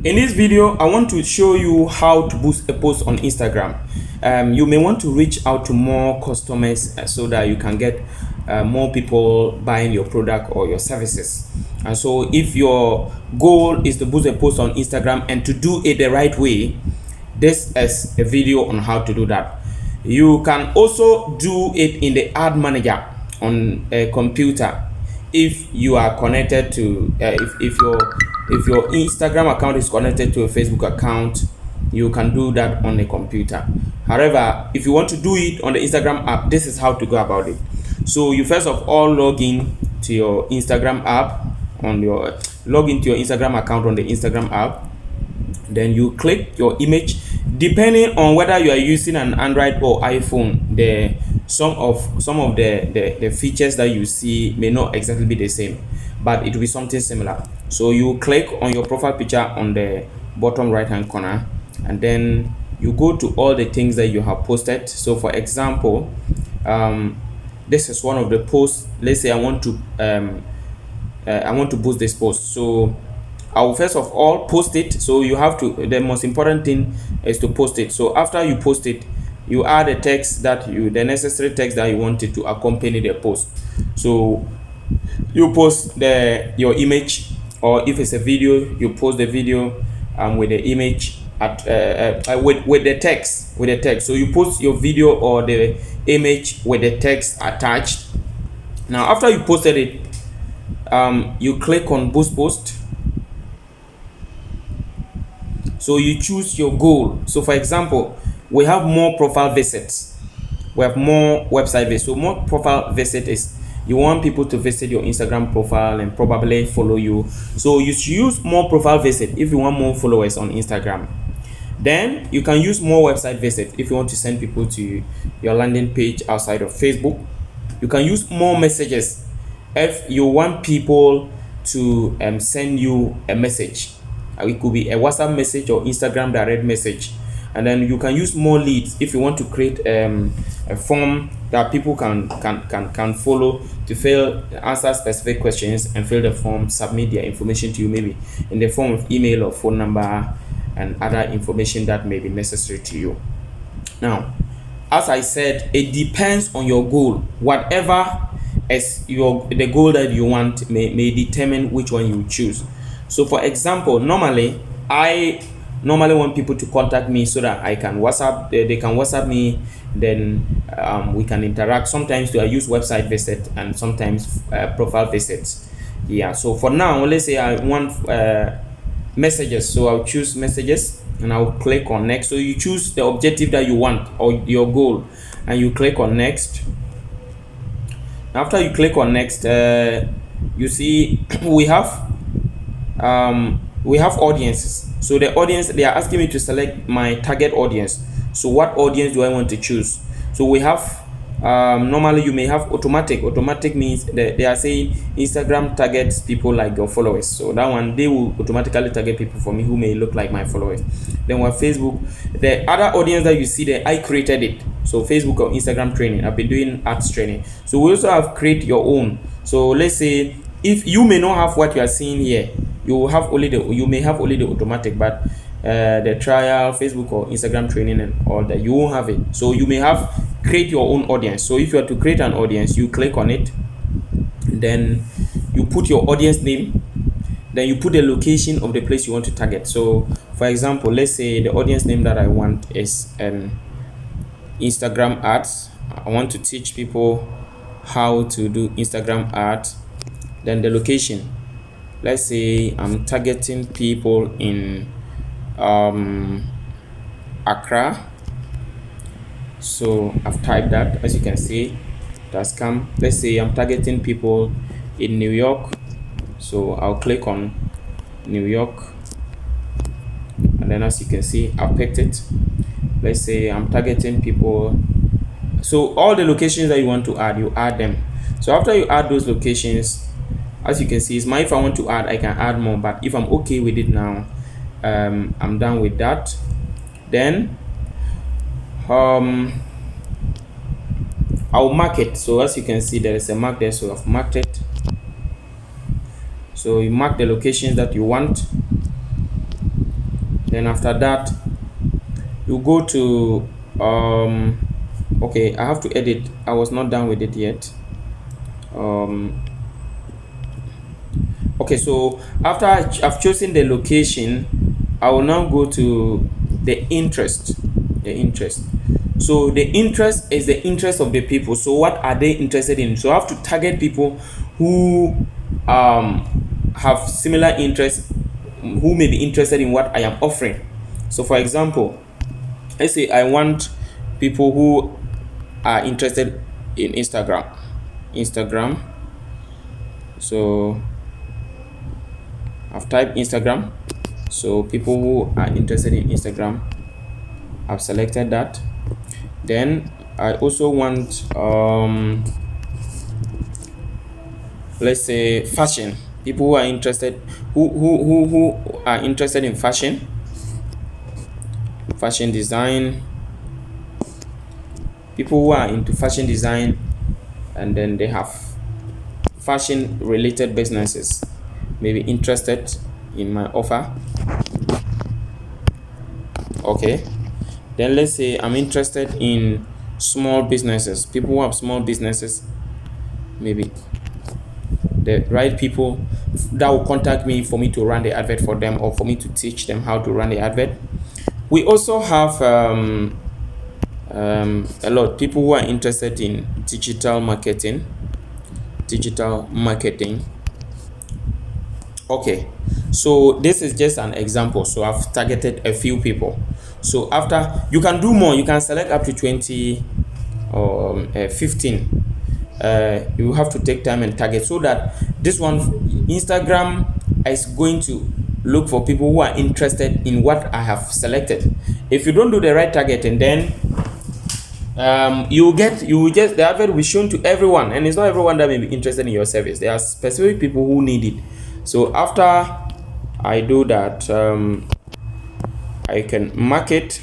In this video, I want to show you how to boost a post on Instagram. You may want to reach out to more customers so that you can get more people buying your product or your services. And so if your goal is to boost a post on Instagram and to do it the right way, this is a video on how to do that. You can also do it in the ad manager on a computer if you are connected to if your Instagram account is connected to a Facebook account. You can do that on a computer. However, if you want to do it on the Instagram app, this is how to go about it. So you first of all log in to your Instagram app on your log into your Instagram account on the Instagram app. Then you click your image. Depending on whether you are using an Android or iPhone, some of the features that you see may not exactly be the same, but it will be something similar. So you click on your profile picture on the bottom right hand corner, and then you go to all the things that you have posted. So for example, this is one of the posts. Let's say I want to boost this post. So I will first of all post it. So you have to, the most important thing is to post it. So after you post it, you add a text the necessary text that you wanted to accompany the post. So you post your image, or if it's a video, you post the video with the image with the text. So you post your video or the image with the text attached. Now after you posted it, you click on boost post. So you choose your goal. So for example, we have more profile visits, we have more website visits. So more profile visit is you want people to visit your Instagram profile and probably follow you. So you should use more profile visit if you want more followers on Instagram. Then you can use more website visit if you want to send people to your landing page outside of Facebook. You can use more messages if you want people to send you a message. It could be a WhatsApp message or Instagram direct message. And then you can use more leads if you want to create a form that people can follow to answer specific questions and fill the form, submit their information to you, maybe in the form of email or phone number and other information that may be necessary to you. Now, as I said, it depends on your goal. Whatever is the goal that you want may determine which one you choose. So for example, normally I want people to contact me so that I can WhatsApp, they can WhatsApp me, then we can interact. Sometimes I use website visit and sometimes profile visits. Yeah, so for now, let's say I want messages, so I'll choose messages and I'll click on next. So you choose the objective that you want or your goal and you click on next. After you click on next, you see we have audiences. So the audience, they are asking me to select my target audience. So what audience do I want to choose? So we have normally you may have automatic. Automatic means that they are saying Instagram targets people like your followers. So that one, they will automatically target people for me who may look like my followers. Then we have Facebook. The other audience that you see there, I created it. So Facebook or Instagram training, I've been doing ads training. So we also have create your own. So let's say if you may not have what you are seeing here, you may have only the automatic, but the trial, Facebook or Instagram training and all that, you won't have it. So you may have create your own audience. So if you are to create an audience, you click on it, then you put your audience name, then you put the location of the place you want to target. So for example, let's say the audience name that I want is Instagram ads. I want to teach people how to do Instagram ads. Then the location, let's say I'm targeting people in Accra. So I've typed that, as you can see, that's come. Let's say I'm targeting people in New York. So I'll click on New York, and then as you can see, I've picked it. Let's say I'm targeting people. So all the locations that you want to add, you add them. So after you add those locations, as you can see, it's if I want to add, I can add more, but if I'm okay with it now, I'm done with that. Then I'll mark it. So as you can see, there is a mark there, so I've marked it. So you mark the locations that you want. Then after that, you go to okay, I have to edit. I was not done with it yet. Okay, so after I've chosen the location, I will now go to the interest. So the interest is the interest of the people. So what are they interested in? So I have to target people who have similar interests, who may be interested in what I am offering. So for example, let's say I want people who are interested in Instagram. So I've typed Instagram. So people who are interested in Instagram, I've selected that. Then I also want let's say fashion. People who are interested who are interested in fashion design. People who are into fashion design, and then they have fashion related businesses, maybe interested in my offer. Okay, then let's say I'm interested in small businesses. People who have small businesses, maybe the right people that will contact me for me to run the advert for them, or for me to teach them how to run the advert. We also have a lot of people who are interested in digital marketing. Okay, so this is just an example. So I've targeted a few people. So after, you can do more. You can select up to 20 or 15. You have to take time and target, so that this one, Instagram is going to look for people who are interested in what I have selected. If you don't do the right targeting, then the advert will be shown to everyone, and it's not everyone that may be interested in your service. There are specific people who need it. So after I do that, I can mark it.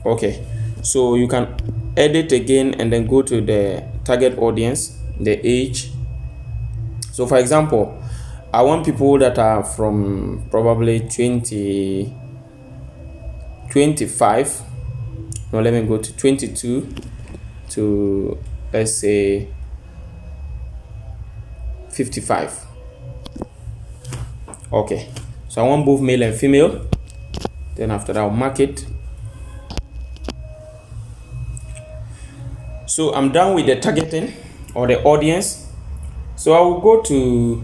Okay, so you can edit again and then go to the target audience, the age. So for example, I want people that are from probably 25. Now let me go to 22 to, let's say, 55. Okay, so I want both male and female. Then after that, I'll mark it. So I'm done with the targeting or the audience. So I will go to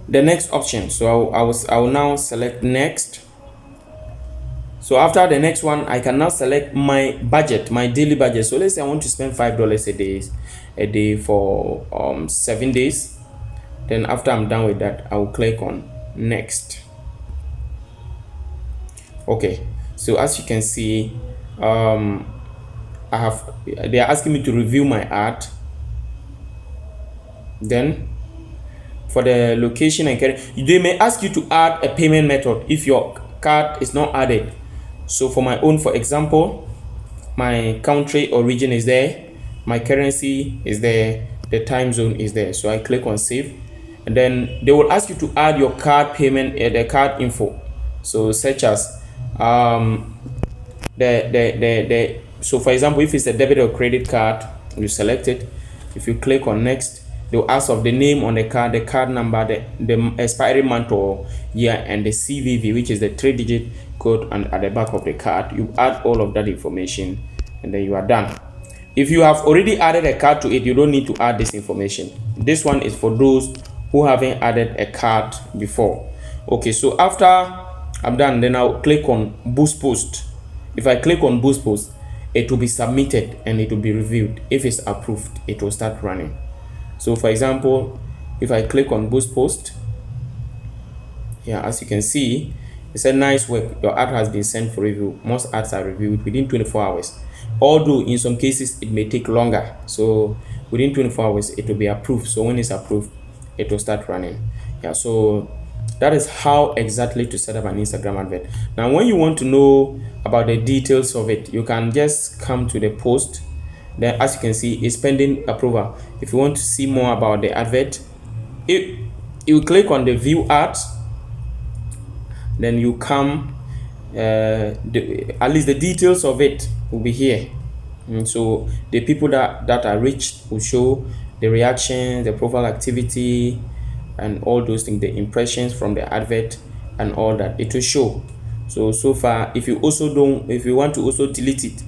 the next option. So I will now select next. So after the next one, I can now select my budget, my daily budget. So let's say I want to spend $5 a day for 7 days. Then after I'm done with that, I will click on next. Okay, so as you can see, they are asking me to review my ad. Then for the location and they may ask you to add a payment method if your card is not added. So for my own, for example, my country or region is there, my currency is there, the time zone is there. So I click on save, and then they will ask you to add your card payment, the card info. So such as so for example, if it's a debit or credit card, you select it. If you click on next, they'll ask of the name on the card number, the expiry month or year, and the CVV, which is the 3-digit code, and at the back of the card. You add all of that information, and then you are done. If you have already added a card to it, you don't need to add this information. This one is for those who haven't added a card before. Okay, so after I'm done, then I'll click on boost post. If I click on boost post, it will be submitted and it will be reviewed. If it's approved, it will start running. So for example, if I click on boost post, yeah, as you can see, it said nice work, your ad has been sent for review. Most ads are reviewed within 24 hours, although in some cases it may take longer. So within 24 hours it will be approved. So when it's approved, it will start running. Yeah, so that is how exactly to set up an Instagram advert. Now when you want to know about the details of it, you can just come to the post, Then as you can see, it's pending approval. If you want to see more about the advert, you click on the view ads, then you come, at least the details of it will be here. So the people that are reached will show the reaction, the profile activity, and all those things, the impressions from the advert and all that. It will show. So far, if you want to also delete it,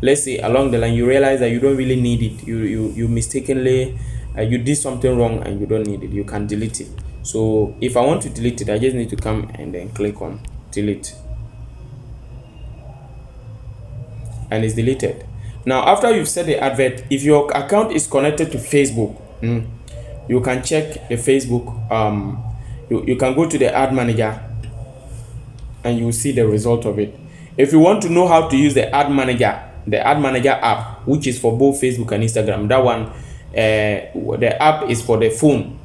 let's say along the line you realize that you don't really need it, you mistakenly you did something wrong and you don't need it, you can delete it. So if I want to delete it, I just need to come and then click on delete, and it's deleted. Now after you've set the advert, if your account is connected to Facebook, you can check the Facebook. You can go to the ad manager and you will see the result of it. If you want to know how to use the ad manager app, which is for both Facebook and Instagram, that one, the app is for the phone.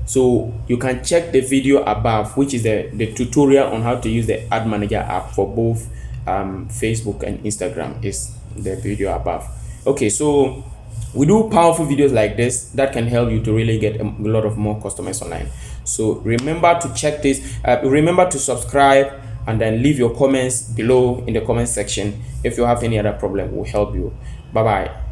So you can check the video above, which is the tutorial on how to use the ad manager app for both Facebook and Instagram, is the video above. Okay, so we do powerful videos like this that can help you to really get a lot of more customers online. So remember to check this, remember to subscribe, and then leave your comments below in the comment section. If you have any other problem, we'll help you. Bye bye.